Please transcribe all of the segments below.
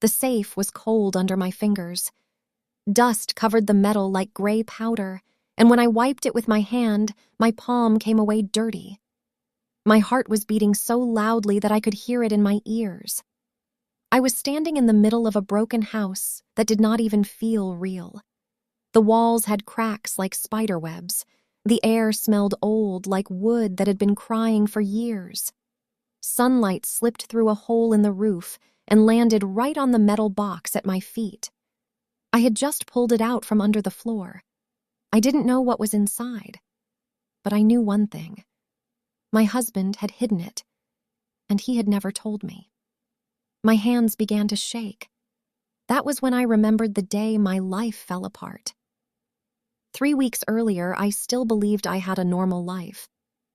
The safe was cold under my fingers. Dust covered the metal like gray powder, and when I wiped it with my hand, my palm came away dirty. My heart was beating so loudly that I could hear it in my ears. I was standing in the middle of a broken house that did not even feel real. The walls had cracks like spider webs. The air smelled old like wood that had been crying for years. Sunlight slipped through a hole in the roof and landed right on the metal box at my feet. I had just pulled it out from under the floor. I didn't know what was inside, but I knew one thing. My husband had hidden it, and he had never told me. My hands began to shake. That was when I remembered the day my life fell apart. 3 weeks earlier, I still believed I had a normal life.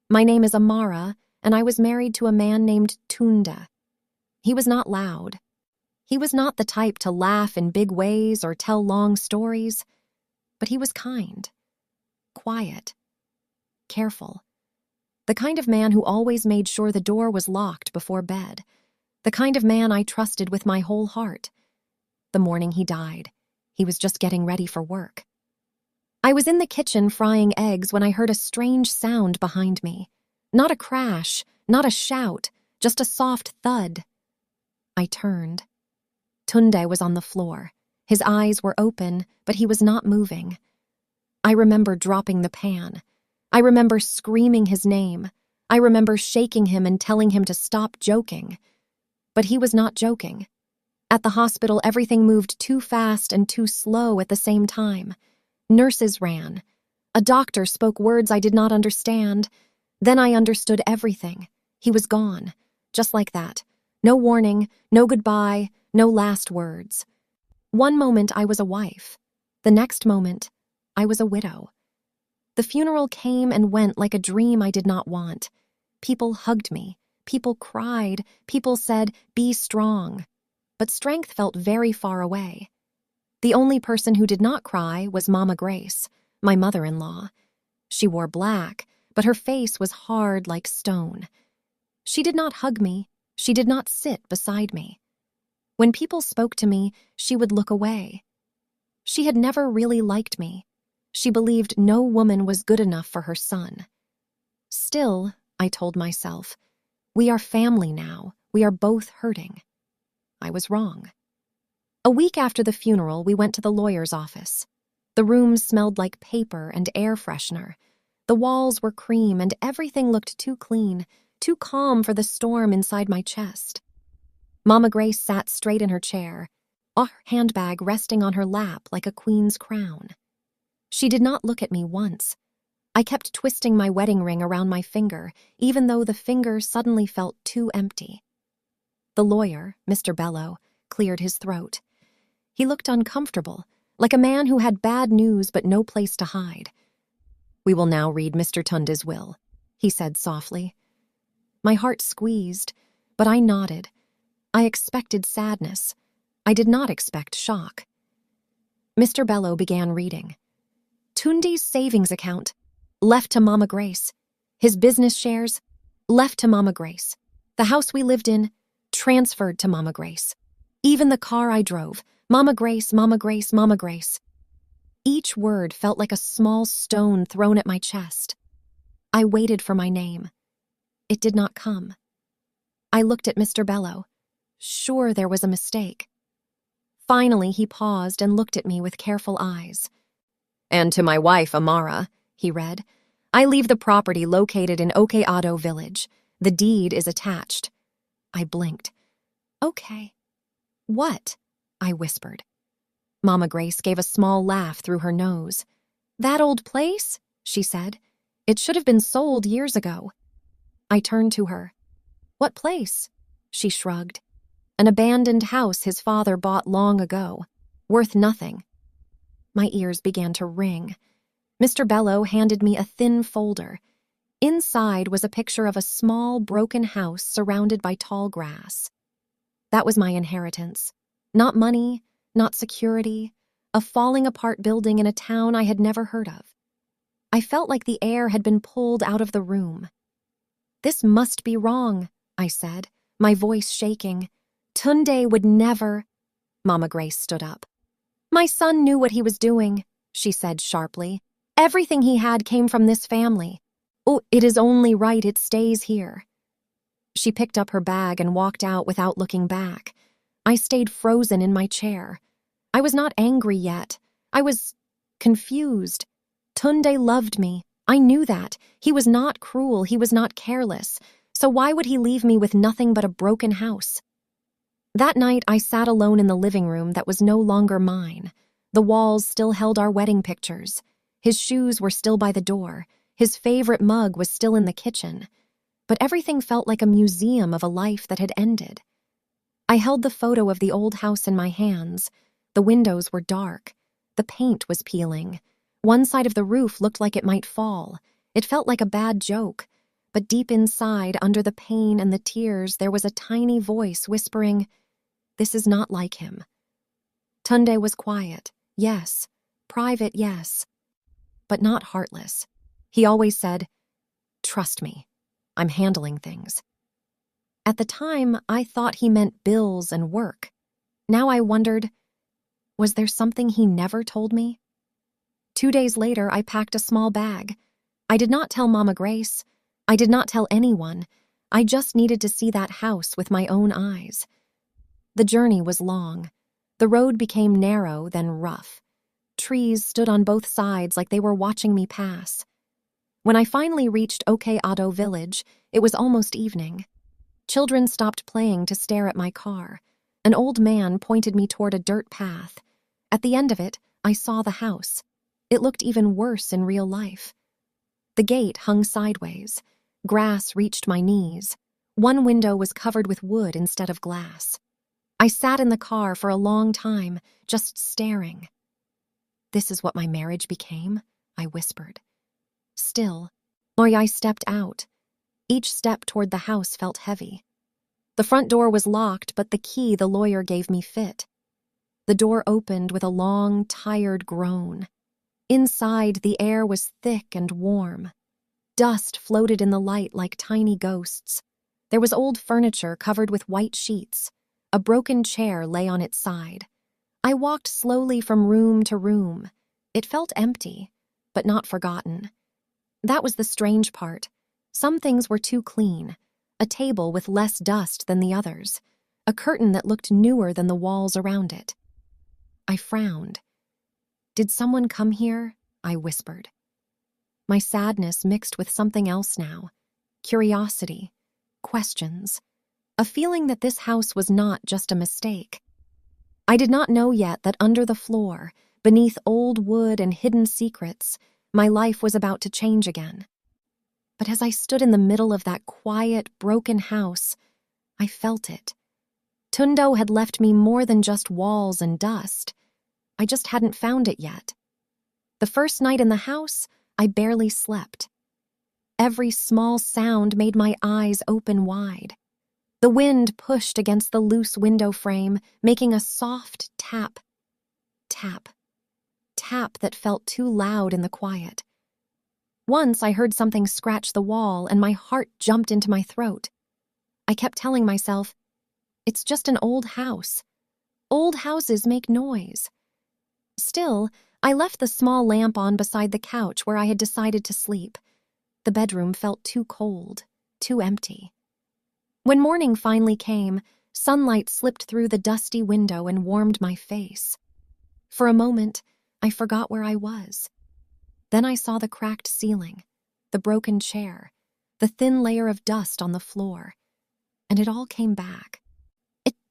My name is Amara, and I was married to a man named Tunde. He was not loud. He was not the type to laugh in big ways or tell long stories, but he was kind, quiet, careful. The kind of man who always made sure the door was locked before bed. The kind of man I trusted with my whole heart. The morning he died, he was just getting ready for work. I was in the kitchen frying eggs when I heard a strange sound behind me. Not a crash, not a shout, just a soft thud. I turned. Tunde was on the floor. His eyes were open, but he was not moving. I remember dropping the pan. I remember screaming his name. I remember shaking him and telling him to stop joking. But he was not joking. At the hospital, everything moved too fast and too slow at the same time. Nurses ran. A doctor spoke words I did not understand. Then I understood everything. He was gone. Just like that. No warning, no goodbye, no last words. One moment I was a wife. The next moment, I was a widow. The funeral came and went like a dream I did not want. People hugged me. People cried. People said, "Be strong." But strength felt very far away. The only person who did not cry was Mama Grace, my mother-in-law. She wore black, but her face was hard like stone. She did not hug me. She did not sit beside me. When people spoke to me, she would look away. She had never really liked me. She believed no woman was good enough for her son. Still, I told myself, we are family now. We are both hurting. I was wrong. A week after the funeral, we went to the lawyer's office. The room smelled like paper and air freshener. The walls were cream and everything looked too clean, too calm for the storm inside my chest. Mama Grace sat straight in her chair, a handbag resting on her lap like a queen's crown. She did not look at me once. I kept twisting my wedding ring around my finger, even though the finger suddenly felt too empty. The lawyer, Mr. Bello, cleared his throat. He looked uncomfortable, like a man who had bad news but no place to hide. "We will now read Mr. Tunde's will," he said softly. My heart squeezed, but I nodded. I expected sadness. I did not expect shock. Mr. Bello began reading. Tunde's savings account, left to Mama Grace. His business shares, left to Mama Grace. The house we lived in, transferred to Mama Grace. Even the car I drove, Mama Grace, Mama Grace, Mama Grace. Each word felt like a small stone thrown at my chest. I waited for my name. It did not come. I looked at Mr. Bello. Sure, there was a mistake. Finally, he paused and looked at me with careful eyes. "And to my wife, Amara," he read, "I leave the property located in Okeado Village. The deed is attached." I blinked. "Okay." "What?" I whispered. Mama Grace gave a small laugh through her nose. "That old place?" she said. "It should have been sold years ago." I turned to her. "What place?" She shrugged. "An abandoned house his father bought long ago. Worth nothing." My ears began to ring. Mr. Bello handed me a thin folder. Inside was a picture of a small, broken house surrounded by tall grass. That was my inheritance. Not money, not security, a falling-apart building in a town I had never heard of. I felt like the air had been pulled out of the room. "This must be wrong," I said, my voice shaking. "Tunde would never—" Mama Grace stood up. My son knew what he was doing, she said sharply. Everything he had came from this family. Oh, it is only right it stays here. She picked up her bag and walked out without looking back. I stayed frozen in my chair. I was not angry yet. I was confused. Tunde loved me. I knew that. He was not cruel. He was not careless. So why would he leave me with nothing but a broken house? That night, I sat alone in the living room that was no longer mine. The walls still held our wedding pictures. His shoes were still by the door. His favorite mug was still in the kitchen. But everything felt like a museum of a life that had ended. I held the photo of the old house in my hands. The windows were dark. The paint was peeling. One side of the roof looked like it might fall. It felt like a bad joke. But deep inside, under the pain and the tears, there was a tiny voice whispering, "This is not like him." Tunde was quiet, yes. Private, yes. But not heartless. He always said, "Trust me. I'm handling things." At the time, I thought he meant bills and work. Now I wondered, was there something he never told me? 2 days later, I packed a small bag. I did not tell Mama Grace. I did not tell anyone. I just needed to see that house with my own eyes. The journey was long. The road became narrow, then rough. Trees stood on both sides like they were watching me pass. When I finally reached Okeado village, it was almost evening. Children stopped playing to stare at my car. An old man pointed me toward a dirt path. At the end of it, I saw the house. It looked even worse in real life. The gate hung sideways. Grass reached my knees. One window was covered with wood instead of glass. I sat in the car for a long time, just staring. "This is what my marriage became," I whispered. Still, I stepped out. Each step toward the house felt heavy. The front door was locked, but the key the lawyer gave me fit. The door opened with a long, tired groan. Inside, the air was thick and warm. Dust floated in the light like tiny ghosts. There was old furniture covered with white sheets. A broken chair lay on its side. I walked slowly from room to room. It felt empty, but not forgotten. That was the strange part. Some things were too clean. A table with less dust than the others. A curtain that looked newer than the walls around it. I frowned. "Did someone come here?" I whispered. My sadness mixed with something else now. Curiosity. Questions. A feeling that this house was not just a mistake. I did not know yet that under the floor, beneath old wood and hidden secrets, my life was about to change again. But as I stood in the middle of that quiet, broken house, I felt it. Tundo had left me more than just walls and dust. I just hadn't found it yet. The first night in the house, I barely slept. Every small sound made my eyes open wide. The wind pushed against the loose window frame, making a soft tap, tap, tap that felt too loud in the quiet. Once I heard something scratch the wall and my heart jumped into my throat. I kept telling myself, "It's just an old house. Old houses make noise." Still, I left the small lamp on beside the couch where I had decided to sleep. The bedroom felt too cold, too empty. When morning finally came, sunlight slipped through the dusty window and warmed my face. For a moment, I forgot where I was. Then I saw the cracked ceiling, the broken chair, the thin layer of dust on the floor, and it all came back.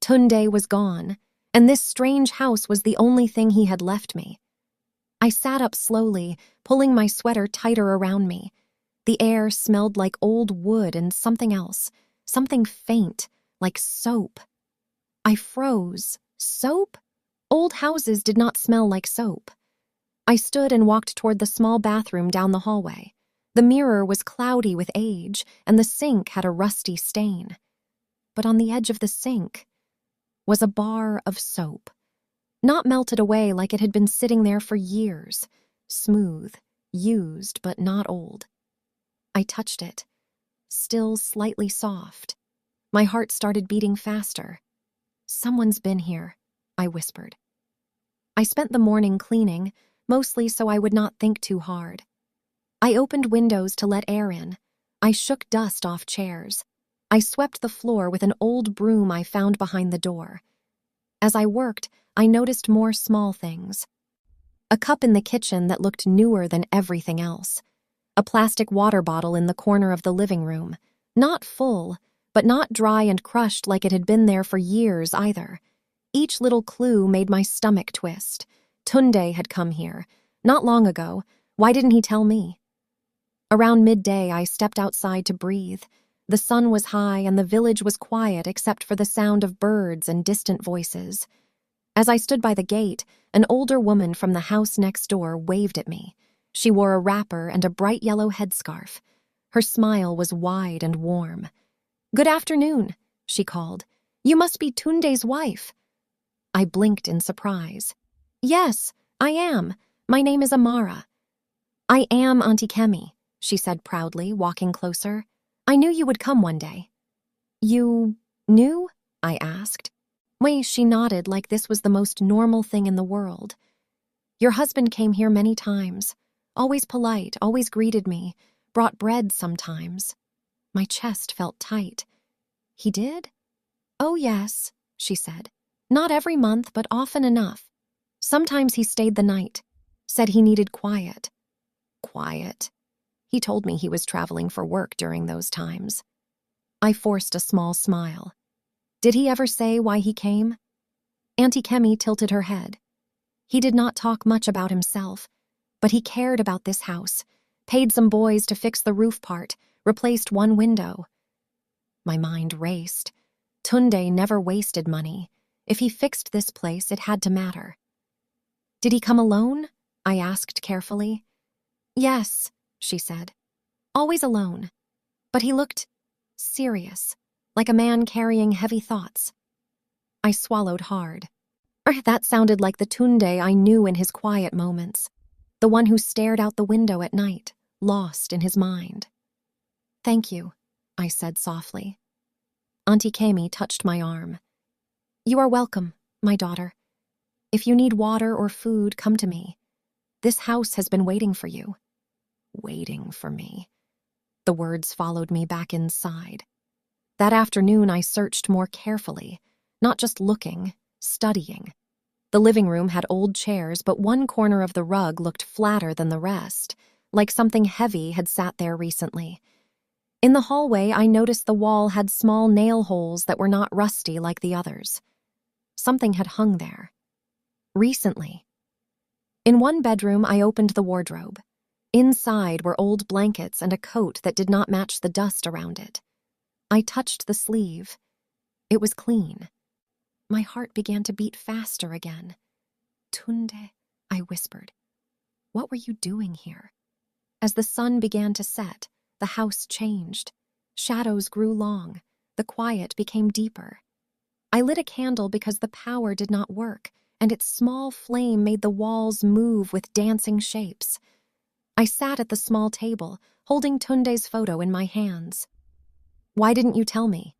Tunde was gone, and this strange house was the only thing he had left me. I sat up slowly, pulling my sweater tighter around me. The air smelled like old wood and something else, something faint, like soap. I froze. Soap? Old houses did not smell like soap. I stood and walked toward the small bathroom down the hallway. The mirror was cloudy with age, and the sink had a rusty stain. But on the edge of the sink was a bar of soap. Not melted away like it had been sitting there for years. Smooth, used, but not old. I touched it. Still slightly soft. My heart started beating faster. Someone's been here, I whispered. I spent the morning cleaning, mostly so I would not think too hard. I opened windows to let air in. I shook dust off chairs. I swept the floor with an old broom I found behind the door. As I worked, I noticed more small things. A cup in the kitchen that looked newer than everything else. A plastic water bottle in the corner of the living room. Not full, but not dry and crushed like it had been there for years either. Each little clue made my stomach twist. Tunde had come here. Not long ago. Why didn't he tell me? Around midday, I stepped outside to breathe. The sun was high and the village was quiet except for the sound of birds and distant voices. As I stood by the gate, an older woman from the house next door waved at me. She wore a wrapper and a bright yellow headscarf. Her smile was wide and warm. "Good afternoon," she called. "You must be Tunde's wife." I blinked in surprise. "Yes, I am. My name is Amara." "I am Auntie Kemi," she said proudly, walking closer. "I knew you would come one day." "You knew?" I asked. She nodded like this was the most normal thing in the world. "Your husband came here many times. Always polite, always greeted me, brought bread sometimes." My chest felt tight. "He did?" "Oh, yes," she said. "Not every month, but often enough. Sometimes he stayed the night. Said he needed quiet." Quiet. He told me he was traveling for work during those times. I forced a small smile. "Did he ever say why he came?" Auntie Kemi tilted her head. "He did not talk much about himself, but he cared about this house, paid some boys to fix the roof part, replaced one window." My mind raced. Tunde never wasted money. If he fixed this place, it had to matter. "Did he come alone?" I asked carefully. "Yes," she said. "Always alone. But he looked serious, like a man carrying heavy thoughts." I swallowed hard. That sounded like the Tunde I knew in his quiet moments, the one who stared out the window at night, lost in his mind. "Thank you," I said softly. Auntie Kemi touched my arm. "You are welcome, my daughter. If you need water or food, come to me. This house has been waiting for you." Waiting for me. The words followed me back inside. That afternoon, I searched more carefully, not just looking, studying. The living room had old chairs, but one corner of the rug looked flatter than the rest, like something heavy had sat there recently. In the hallway, I noticed the wall had small nail holes that were not rusty like the others. Something had hung there. Recently. In one bedroom, I opened the wardrobe. Inside were old blankets and a coat that did not match the dust around it. I touched the sleeve. It was clean. My heart began to beat faster again. "Tunde," I whispered. "What were you doing here?" As the sun began to set, the house changed. Shadows grew long. The quiet became deeper. I lit a candle because the power did not work, and its small flame made the walls move with dancing shapes. I sat at the small table, holding Tunde's photo in my hands. "Why didn't you tell me?"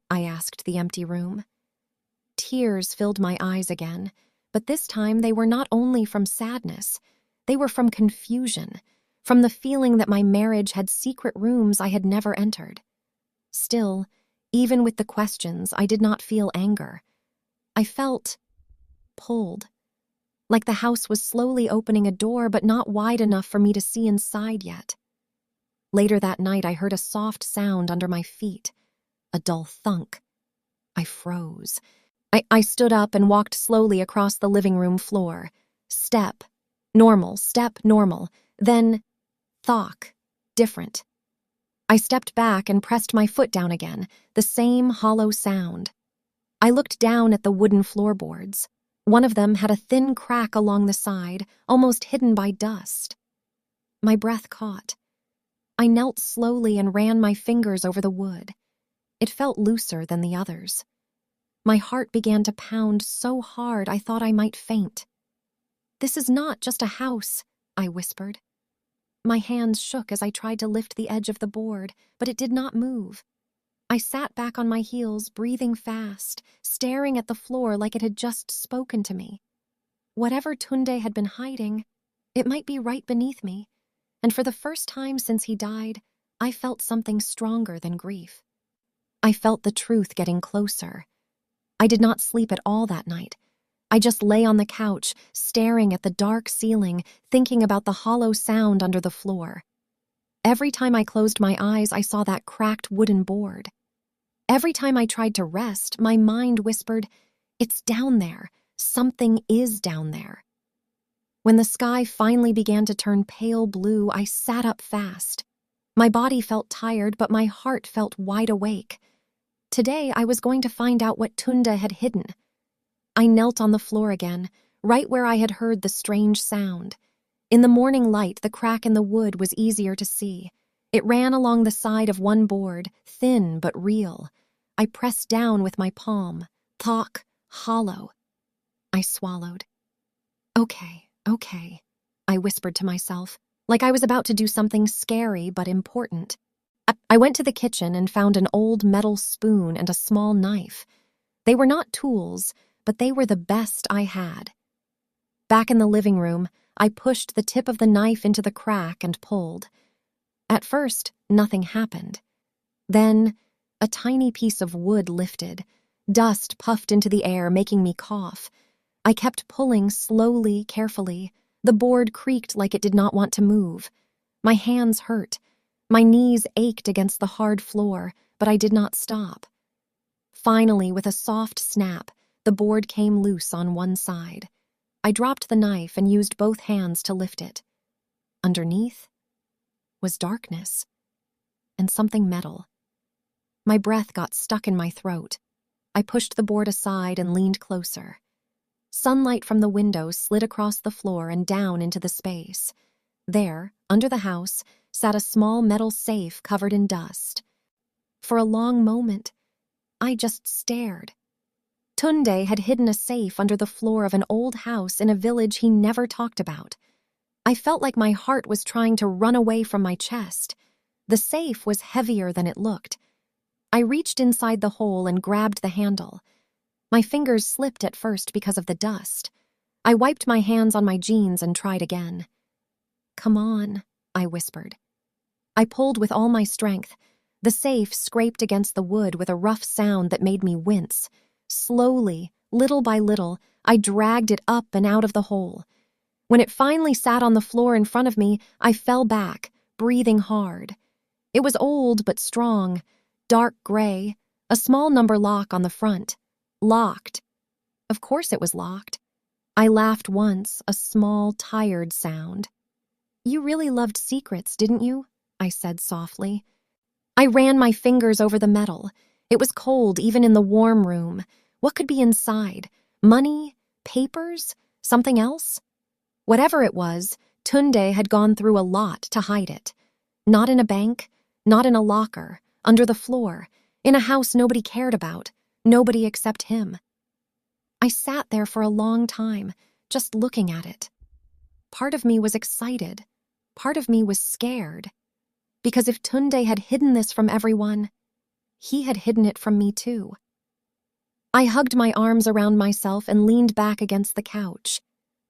I asked the empty room. Tears filled my eyes again, but this time they were not only from sadness. They were from confusion, from the feeling that my marriage had secret rooms I had never entered. Still, even with the questions, I did not feel anger. I felt pulled. Like the house was slowly opening a door, but not wide enough for me to see inside yet. Later that night, I heard a soft sound under my feet, a dull thunk. I froze. I stood up and walked slowly across the living room floor. Step, normal, then thok, different. I stepped back and pressed my foot down again, the same hollow sound. I looked down at the wooden floorboards. One of them had a thin crack along the side, almost hidden by dust. My breath caught. I knelt slowly and ran my fingers over the wood. It felt looser than the others. My heart began to pound so hard I thought I might faint. "This is not just a house," I whispered. My hands shook as I tried to lift the edge of the board, but it did not move. I sat back on my heels, breathing fast, staring at the floor like it had just spoken to me. Whatever Tunde had been hiding, it might be right beneath me, and for the first time since he died, I felt something stronger than grief. I felt the truth getting closer. I did not sleep at all that night. I just lay on the couch, staring at the dark ceiling, thinking about the hollow sound under the floor. Every time I closed my eyes, I saw that cracked wooden board. Every time I tried to rest, my mind whispered, "It's down there. Something is down there." When the sky finally began to turn pale blue, I sat up fast. My body felt tired, but my heart felt wide awake. Today, I was going to find out what Tunde had hidden. I knelt on the floor again, right where I had heard the strange sound. In the morning light, the crack in the wood was easier to see. It ran along the side of one board, thin but real. I pressed down with my palm, thok, hollow. I swallowed. Okay, I whispered to myself, like I was about to do something scary but important. I went to the kitchen and found an old metal spoon and a small knife. They were not tools, but they were the best I had. Back in the living room, I pushed the tip of the knife into the crack and pulled. At first, nothing happened. Then, a tiny piece of wood lifted. Dust puffed into the air, making me cough. I kept pulling slowly, carefully. The board creaked like it did not want to move. My hands hurt. My knees ached against the hard floor, but I did not stop. Finally, with a soft snap, the board came loose on one side. I dropped the knife and used both hands to lift it. Underneath was darkness and something metal. My breath got stuck in my throat. I pushed the board aside and leaned closer. Sunlight from the window slid across the floor and down into the space. There, under the house, sat a small metal safe covered in dust. For a long moment, I just stared. Tunde had hidden a safe under the floor of an old house in a village he never talked about. I felt like my heart was trying to run away from my chest. The safe was heavier than it looked. I reached inside the hole and grabbed the handle. My fingers slipped at first because of the dust. I wiped my hands on my jeans and tried again. "Come on," I whispered. I pulled with all my strength. The safe scraped against the wood with a rough sound that made me wince. Slowly, little by little, I dragged it up and out of the hole. When it finally sat on the floor in front of me, I fell back, breathing hard. It was old but strong, dark gray, a small number lock on the front. Locked. Of course it was locked. I laughed once, a small, tired sound. "You really loved secrets, didn't you?" I said softly. I ran my fingers over the metal. It was cold even in the warm room. What could be inside? Money? Papers? Something else? Whatever it was, Tunde had gone through a lot to hide it. Not in a bank, not in a locker, under the floor, in a house nobody cared about, nobody except him. I sat there for a long time, just looking at it. Part of me was excited. Part of me was scared. Because if Tunde had hidden this from everyone, he had hidden it from me too. I hugged my arms around myself and leaned back against the couch.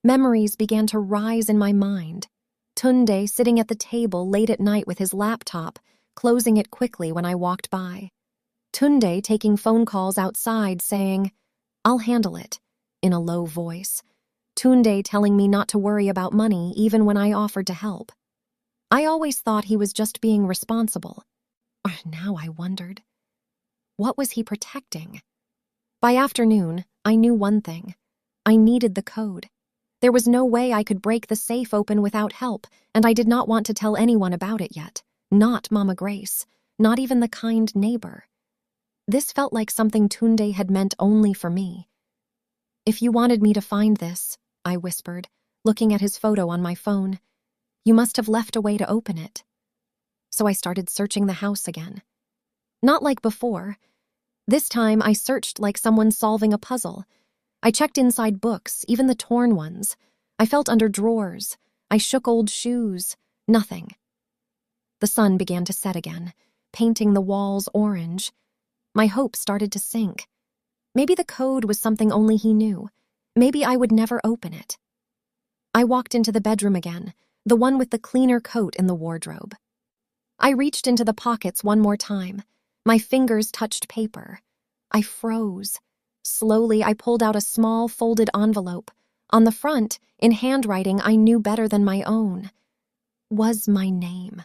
Memories began to rise in my mind. Tunde sitting at the table late at night with his laptop, closing it quickly when I walked by. Tunde taking phone calls outside saying, "I'll handle it," in a low voice. Tunde telling me not to worry about money even when I offered to help. I always thought he was just being responsible. Now I wondered, what was he protecting? By afternoon, I knew one thing. I needed the code. There was no way I could break the safe open without help, and I did not want to tell anyone about it yet. Not Mama Grace, not even the kind neighbor. This felt like something Tunde had meant only for me. "If you wanted me to find this," I whispered, looking at his photo on my phone, "you must have left a way to open it." So I started searching the house again. Not like before. This time I searched like someone solving a puzzle. I checked inside books, even the torn ones. I felt under drawers. I shook old shoes. Nothing. The sun began to set again, painting the walls orange. My hope started to sink. Maybe the code was something only he knew. Maybe I would never open it. I walked into the bedroom again, the one with the cleaner coat in the wardrobe. I reached into the pockets one more time. My fingers touched paper. I froze. Slowly, I pulled out a small, folded envelope. On the front, in handwriting I knew better than my own, was my name.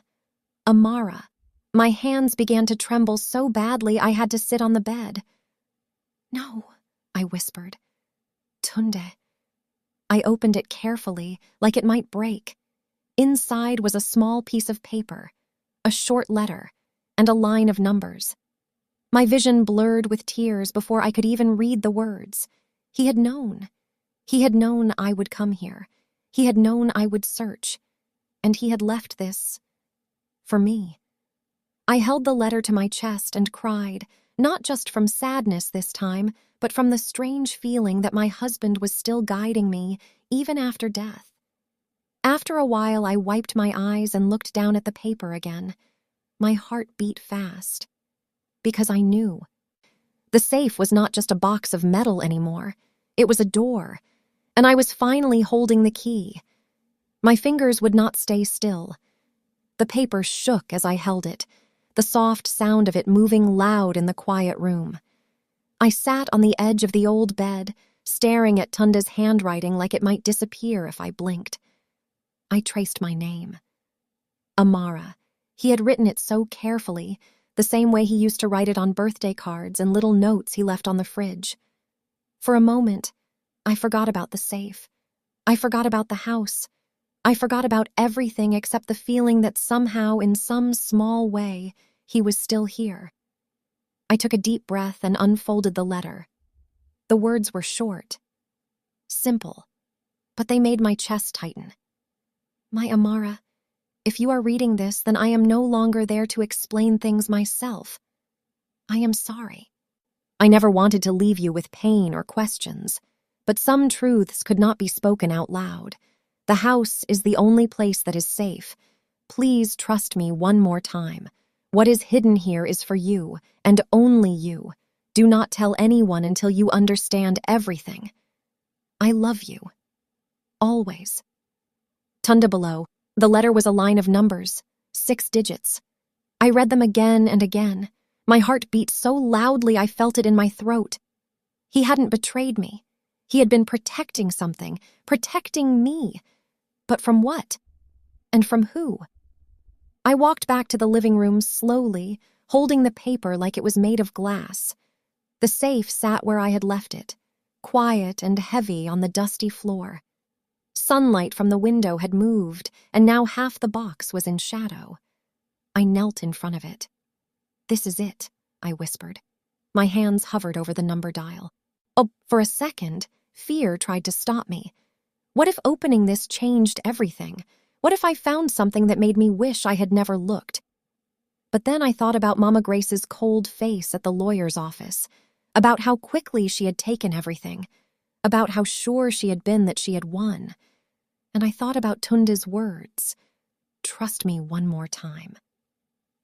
Amara. My hands began to tremble so badly I had to sit on the bed. "No," I whispered. "Tunde." I opened it carefully, like it might break. Inside was a small piece of paper, a short letter, and a line of numbers. My vision blurred with tears before I could even read the words. He had known. He had known I would come here. He had known I would search. And he had left this for me. I held the letter to my chest and cried, not just from sadness this time, but from the strange feeling that my husband was still guiding me, even after death. After a while, I wiped my eyes and looked down at the paper again. My heart beat fast. Because I knew. The safe was not just a box of metal anymore. It was a door, and I was finally holding the key. My fingers would not stay still. The paper shook as I held it, the soft sound of it moving loud in the quiet room. I sat on the edge of the old bed, staring at Tunde's handwriting like it might disappear if I blinked. I traced my name. Amara. He had written it so carefully, the same way he used to write it on birthday cards and little notes he left on the fridge. For a moment, I forgot about the safe. I forgot about the house. I forgot about everything except the feeling that somehow, in some small way, he was still here. I took a deep breath and unfolded the letter. The words were short, simple, but they made my chest tighten. My Amara, if you are reading this, then I am no longer there to explain things myself. I am sorry. I never wanted to leave you with pain or questions, but some truths could not be spoken out loud. The house is the only place that is safe. Please trust me one more time. What is hidden here is for you, and only you. Do not tell anyone until you understand everything. I love you. Always. Tunde below. The letter was a line of numbers, 6 digits. I read them again and again. My heart beat so loudly I felt it in my throat. He hadn't betrayed me. He had been protecting something, protecting me. But from what? And from who? I walked back to the living room slowly, holding the paper like it was made of glass. The safe sat where I had left it, quiet and heavy on the dusty floor. Sunlight from the window had moved, and now half the box was in shadow. I knelt in front of it. "This is it," I whispered. My hands hovered over the number dial. Oh, for a second, fear tried to stop me. What if opening this changed everything? What if I found something that made me wish I had never looked? But then I thought about Mama Grace's cold face at the lawyer's office, about how quickly she had taken everything, about how sure she had been that she had won. And I thought about Tunde's words, "Trust me one more time."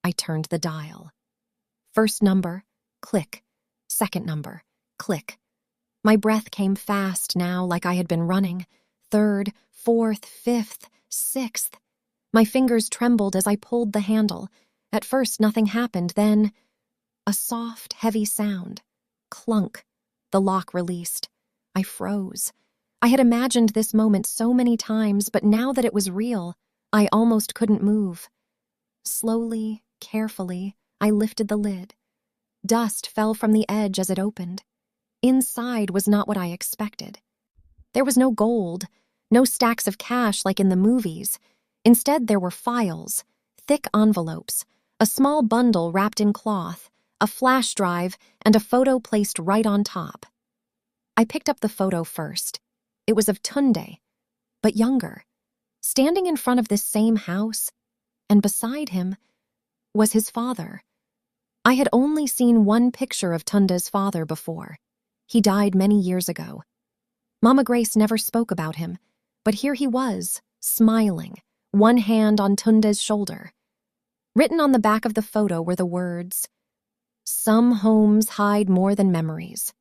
I turned the dial. First number, click. Second number, click. My breath came fast now, like I had been running. Third, fourth, fifth, sixth. My fingers trembled as I pulled the handle. At first, nothing happened. Then, a soft, heavy sound. Clunk. The lock released. I froze. I had imagined this moment so many times, but now that it was real, I almost couldn't move. Slowly, carefully, I lifted the lid. Dust fell from the edge as it opened. Inside was not what I expected. There was no gold, no stacks of cash like in the movies. Instead, there were files, thick envelopes, a small bundle wrapped in cloth, a flash drive, and a photo placed right on top. I picked up the photo first. It was of Tunde, but younger, standing in front of this same house, and beside him was his father. I had only seen one picture of Tunde's father before. He died many years ago. Mama Grace never spoke about him, but here he was, smiling, one hand on Tunde's shoulder. Written on the back of the photo were the words, Some homes hide more than memories.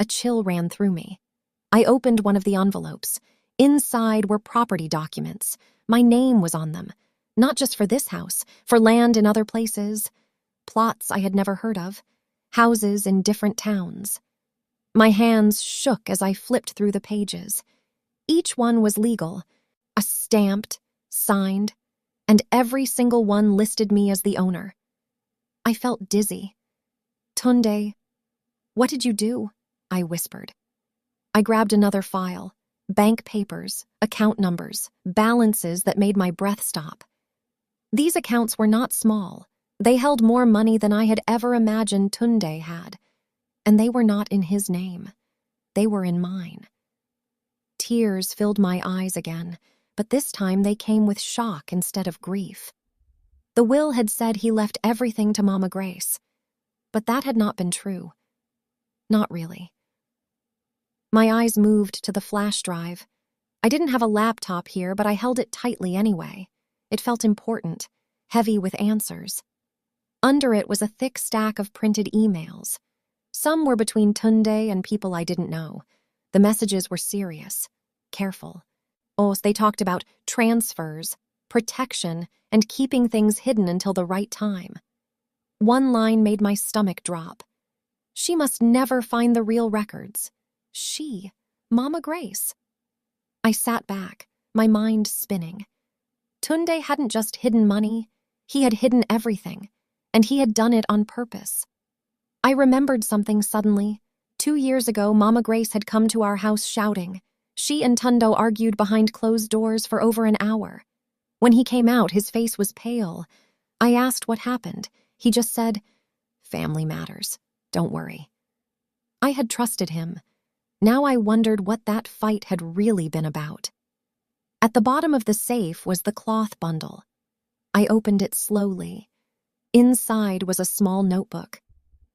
A chill ran through me. I opened one of the envelopes. Inside were property documents. My name was on them. Not just for this house, for land in other places. Plots I had never heard of. Houses in different towns. My hands shook as I flipped through the pages. Each one was legal, stamped, signed, and every single one listed me as the owner. I felt dizzy. Tunde, what did you do? I whispered. I grabbed another file. Bank papers, account numbers, balances that made my breath stop. These accounts were not small. They held more money than I had ever imagined Tunde had. And they were not in his name. They were in mine. Tears filled my eyes again, but this time they came with shock instead of grief. The will had said he left everything to Mama Grace, but that had not been true. Not really. My eyes moved to the flash drive. I didn't have a laptop here, but I held it tightly anyway. It felt important, heavy with answers. Under it was a thick stack of printed emails. Some were between Tunde and people I didn't know. The messages were serious, careful. Oh, they talked about transfers, protection, and keeping things hidden until the right time. One line made my stomach drop. She must never find the real records. She, Mama Grace. I sat back, my mind spinning. Tunde hadn't just hidden money, he had hidden everything, and he had done it on purpose. I remembered something suddenly. 2 years ago, Mama Grace had come to our house shouting. She and Tundo argued behind closed doors for over an hour. When he came out, his face was pale. I asked what happened. He just said, "Family matters. Don't worry." I had trusted him. Now I wondered what that fight had really been about. At the bottom of the safe was the cloth bundle. I opened it slowly. Inside was a small notebook.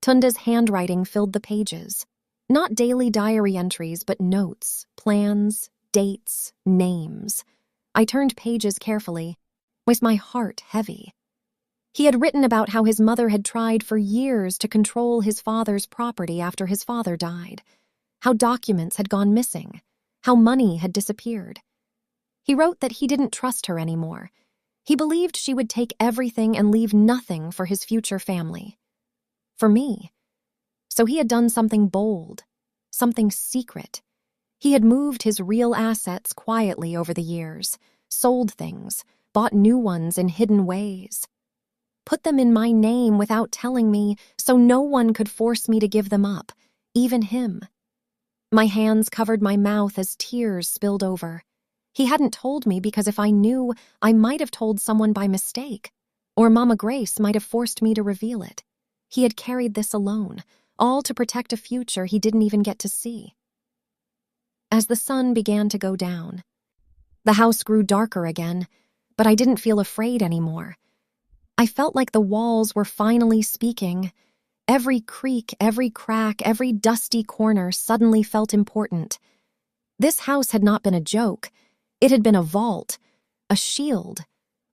Tunda's handwriting filled the pages. Not daily diary entries, but notes, plans, dates, names. I turned pages carefully. Was my heart heavy? He had written about how his mother had tried for years to control his father's property after his father died, how documents had gone missing, how money had disappeared. He wrote that he didn't trust her anymore. He believed she would take everything and leave nothing for his future family. For me. So he had done something bold, something secret. He had moved his real assets quietly over the years, sold things, bought new ones in hidden ways. Put them in my name without telling me, so no one could force me to give them up, even him. My hands covered my mouth as tears spilled over. He hadn't told me because if I knew, I might have told someone by mistake, or Mama Grace might have forced me to reveal it. He had carried this alone, all to protect a future he didn't even get to see. As the sun began to go down, the house grew darker again, but I didn't feel afraid anymore. I felt like the walls were finally speaking. Every creak, every crack, every dusty corner suddenly felt important. This house had not been a joke. It had been a vault, a shield,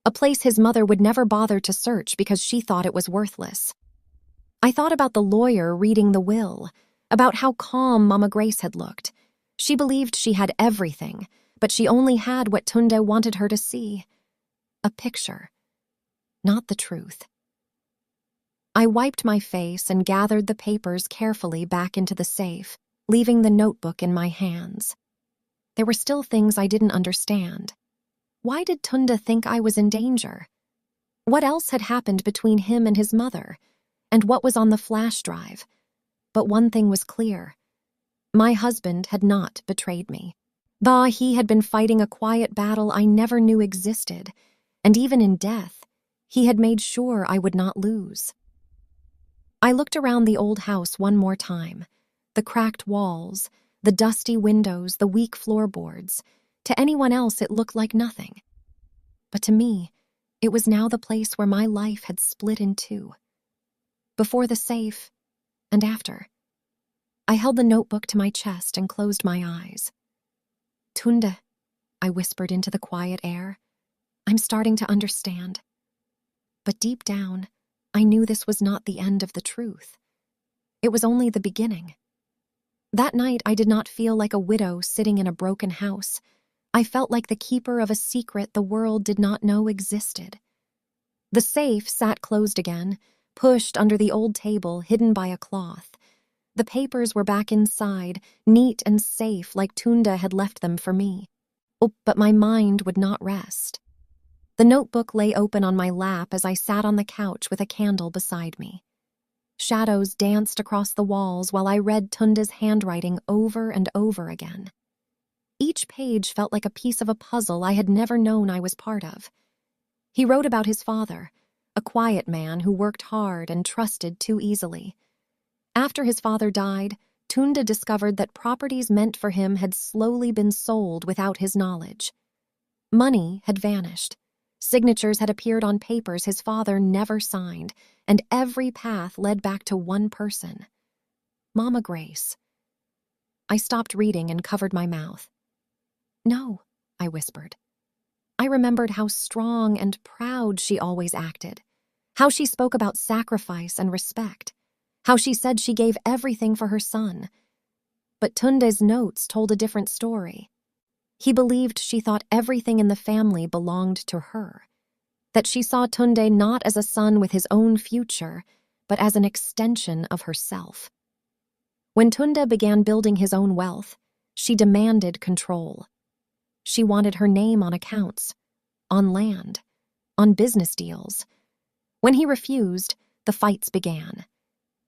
a place his mother would never bother to search because she thought it was worthless. I thought about the lawyer reading the will, about how calm Mama Grace had looked. She believed she had everything, but she only had what Tunde wanted her to see. A picture, not the truth. I wiped my face and gathered the papers carefully back into the safe, leaving the notebook in my hands. There were still things I didn't understand. Why did Tunde think I was in danger? What else had happened between him and his mother? And what was on the flash drive? But one thing was clear. My husband had not betrayed me. He had been fighting a quiet battle I never knew existed, and even in death, he had made sure I would not lose. I looked around the old house one more time. The cracked walls, the dusty windows, the weak floorboards. To anyone else, it looked like nothing. But to me, it was now the place where my life had split in two. Before the safe, and after. I held the notebook to my chest and closed my eyes. "Tunde," I whispered into the quiet air. "I'm starting to understand." But deep down, I knew this was not the end of the truth. It was only the beginning. That night, I did not feel like a widow sitting in a broken house. I felt like the keeper of a secret the world did not know existed. The safe sat closed again, pushed under the old table, hidden by a cloth. The papers were back inside, neat and safe like Tunde had left them for me. Oh, but my mind would not rest. The notebook lay open on my lap as I sat on the couch with a candle beside me. Shadows danced across the walls while I read Tunde's handwriting over and over again. Each page felt like a piece of a puzzle I had never known I was part of. He wrote about his father, a quiet man who worked hard and trusted too easily. After his father died, Tunde discovered that properties meant for him had slowly been sold without his knowledge. Money had vanished. Signatures had appeared on papers his father never signed, and every path led back to one person: Mama Grace. I stopped reading and covered my mouth. "No," I whispered. I remembered how strong and proud she always acted, how she spoke about sacrifice and respect, how she said she gave everything for her son. But Tunde's notes told a different story. He believed she thought everything in the family belonged to her, that she saw Tunde not as a son with his own future, but as an extension of herself. When Tunde began building his own wealth, she demanded control. She wanted her name on accounts, on land, on business deals. When he refused, the fights began.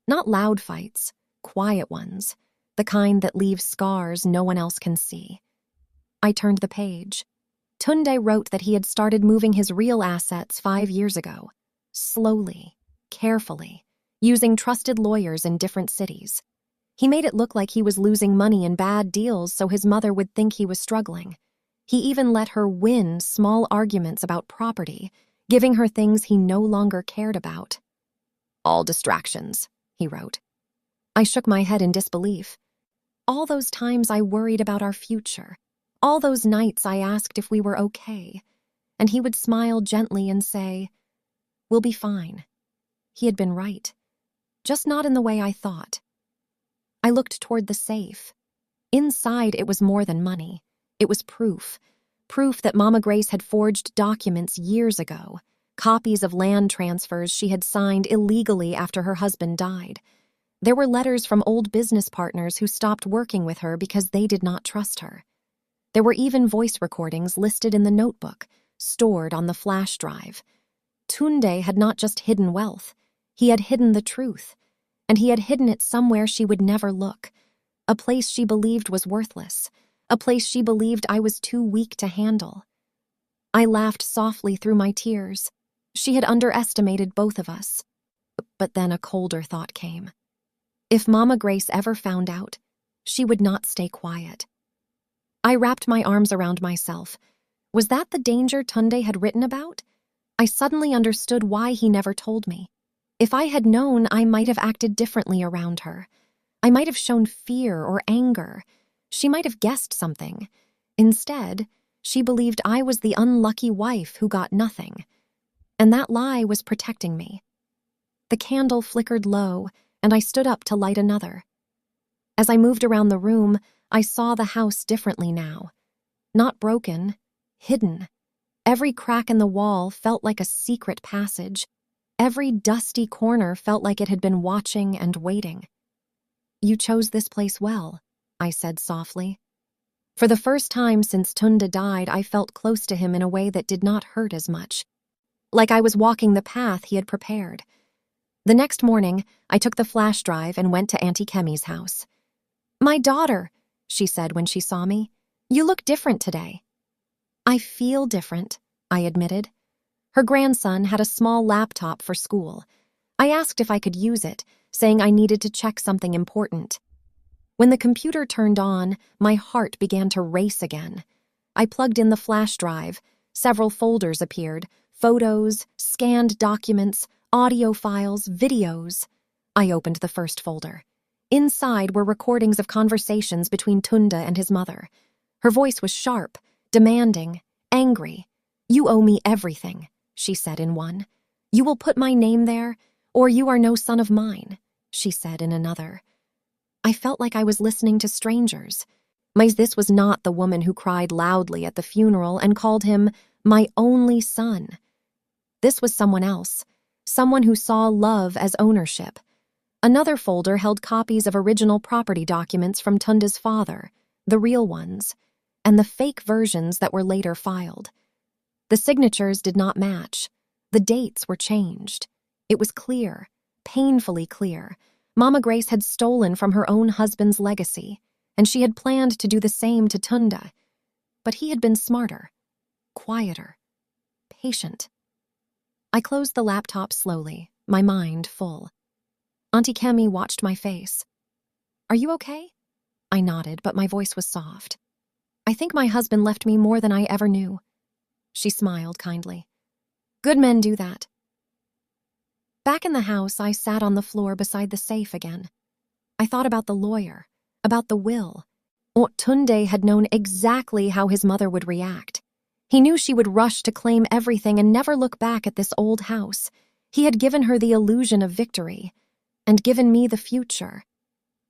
Not loud fights, quiet ones, the kind that leave scars no one else can see. I turned the page. Tunde wrote that he had started moving his real assets 5 years ago, slowly, carefully, using trusted lawyers in different cities. He made it look like he was losing money in bad deals so his mother would think he was struggling. He even let her win small arguments about property, giving her things he no longer cared about. "All distractions," he wrote. I shook my head in disbelief. All those times I worried about our future, all those nights I asked if we were okay, and he would smile gently and say, "We'll be fine." He had been right, just not in the way I thought. I looked toward the safe. Inside, it was more than money. It was proof that Mama Grace had forged documents years ago, copies of land transfers she had signed illegally after her husband died. There were letters from old business partners who stopped working with her because they did not trust her. There were even voice recordings listed in the notebook, stored on the flash drive. Tunde had not just hidden wealth, he had hidden the truth, and he had hidden it somewhere she would never look, a place she believed was worthless, a place she believed I was too weak to handle. I laughed softly through my tears. She had underestimated both of us. But then a colder thought came. If Mama Grace ever found out, she would not stay quiet. I wrapped my arms around myself. Was that the danger Tunde had written about? I suddenly understood why he never told me. If I had known, I might have acted differently around her. I might have shown fear or anger. She might have guessed something. Instead, she believed I was the unlucky wife who got nothing. And that lie was protecting me. The candle flickered low, and I stood up to light another. As I moved around the room, I saw the house differently now. Not broken, hidden. Every crack in the wall felt like a secret passage. Every dusty corner felt like it had been watching and waiting. "You chose this place well," I said softly. For the first time since Tunde died, I felt close to him in a way that did not hurt as much. Like I was walking the path he had prepared. The next morning, I took the flash drive and went to Auntie Kemi's house. "My daughter," she said when she saw me, "you look different today." "I feel different," I admitted. Her grandson had a small laptop for school. I asked if I could use it, saying I needed to check something important. When the computer turned on, my heart began to race again. I plugged in the flash drive. Several folders appeared: photos, scanned documents, audio files, videos. I opened the first folder. Inside were recordings of conversations between Tunde and his mother. Her voice was sharp, demanding, angry. "You owe me everything," she said in one. "You will put my name there. Or you are no son of mine, she said in another. I felt like I was listening to strangers. This was not the woman who cried loudly at the funeral and called him my only son. This was someone else, someone who saw love as ownership. Another folder held copies of original property documents from Tunde's father, the real ones, and the fake versions that were later filed. The signatures did not match. The dates were changed. It was clear, painfully clear. Mama Grace had stolen from her own husband's legacy, and she had planned to do the same to Tunde. But he had been smarter, quieter, patient. I closed the laptop slowly, my mind full. Auntie Kemi watched my face. Are you okay? I nodded, but my voice was soft. I think my husband left me more than I ever knew. She smiled kindly. Good men do that. Back in the house, I sat on the floor beside the safe again. I thought about the lawyer, about the will. Tunde had known exactly how his mother would react. He knew she would rush to claim everything and never look back at this old house. He had given her the illusion of victory, and given me the future.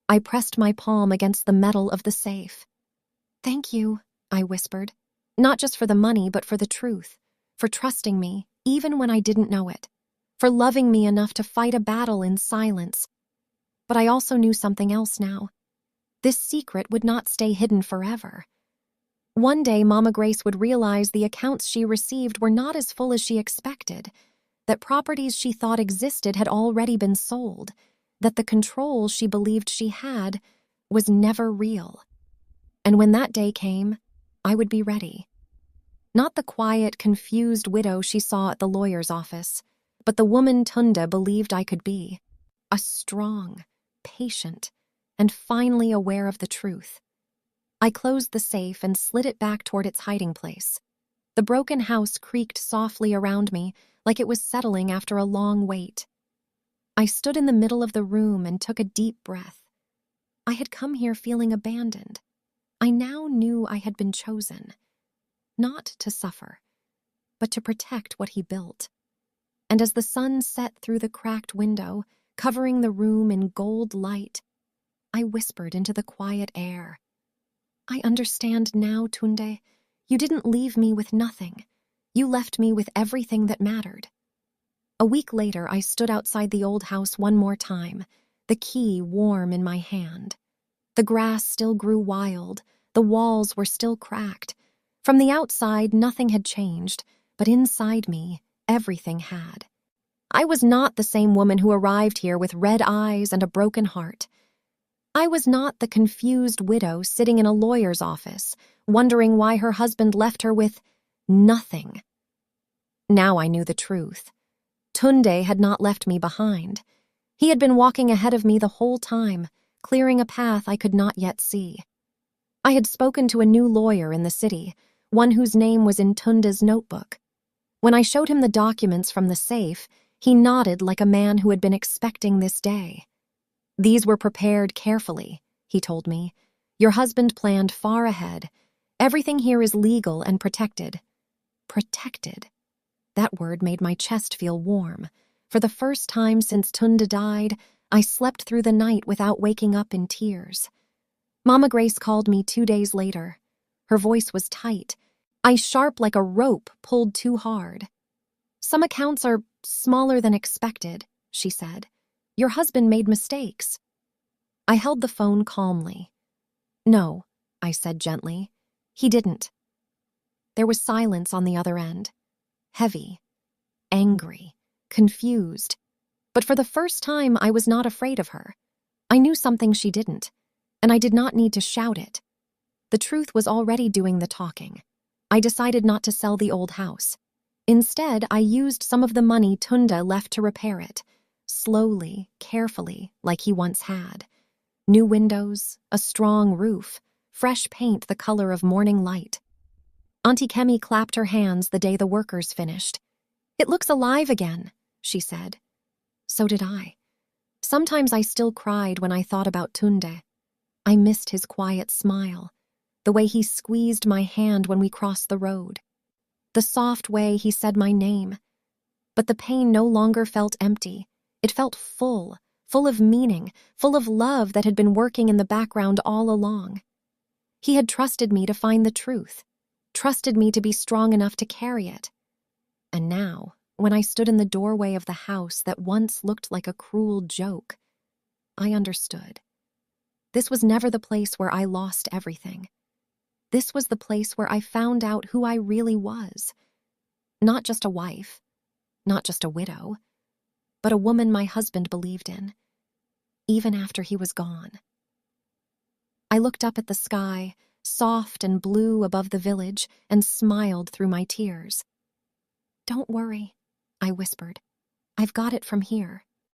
I pressed my palm against the metal of the safe. Thank you, I whispered. Not just for the money, but for the truth. For trusting me, even when I didn't know it. For loving me enough to fight a battle in silence. But I also knew something else now. This secret would not stay hidden forever. One day, Mama Grace would realize the accounts she received were not as full as she expected, that properties she thought existed had already been sold, that the control she believed she had was never real. And when that day came, I would be ready. Not the quiet, confused widow she saw at the lawyer's office, but the woman Tunde believed I could be. A strong, patient, and finally aware of the truth. I closed the safe and slid it back toward its hiding place. The broken house creaked softly around me, like it was settling after a long wait. I stood in the middle of the room and took a deep breath. I had come here feeling abandoned. I now knew I had been chosen, not to suffer, but to protect what he built. And as the sun set through the cracked window, covering the room in gold light, I whispered into the quiet air. I understand now, Tunde. You didn't leave me with nothing. You left me with everything that mattered. A week later, I stood outside the old house one more time, the key warm in my hand. The grass still grew wild, the walls were still cracked. From the outside, nothing had changed, but inside me, everything had. I was not the same woman who arrived here with red eyes and a broken heart. I was not the confused widow sitting in a lawyer's office, wondering why her husband left her with nothing. Now I knew the truth. Tunde had not left me behind. He had been walking ahead of me the whole time, clearing a path I could not yet see. I had spoken to a new lawyer in the city, one whose name was in Tunde's notebook. When I showed him the documents from the safe, he nodded like a man who had been expecting this day. These were prepared carefully, he told me. Your husband planned far ahead. Everything here is legal and protected. Protected. That word made my chest feel warm. For the first time since Tunde died, I slept through the night without waking up in tears. Mama Grace called me 2 days later. Her voice was tight, eyes sharp like a rope pulled too hard. Some accounts are smaller than expected, she said. Your husband made mistakes. I held the phone calmly. No, I said gently. He didn't. There was silence on the other end. Heavy, angry, confused. But for the first time, I was not afraid of her. I knew something she didn't, and I did not need to shout it. The truth was already doing the talking. I decided not to sell the old house. Instead, I used some of the money Tunde left to repair it, slowly, carefully, like he once had. New windows, a strong roof, fresh paint the color of morning light. Auntie Kemi clapped her hands the day the workers finished. It looks alive again, she said. So did I. Sometimes I still cried when I thought about Tunde. I missed his quiet smile, the way he squeezed my hand when we crossed the road, the soft way he said my name. But the pain no longer felt empty. It felt full of meaning, full of love that had been working in the background all along. He had trusted me to find the truth, trusted me to be strong enough to carry it. And now, when I stood in the doorway of the house that once looked like a cruel joke, I understood. This was never the place where I lost everything. This was the place where I found out who I really was. Not just a wife, not just a widow, but a woman my husband believed in, even after he was gone. I looked up at the sky, soft and blue above the village, and smiled through my tears. "Don't worry," I whispered. "I've got it from here."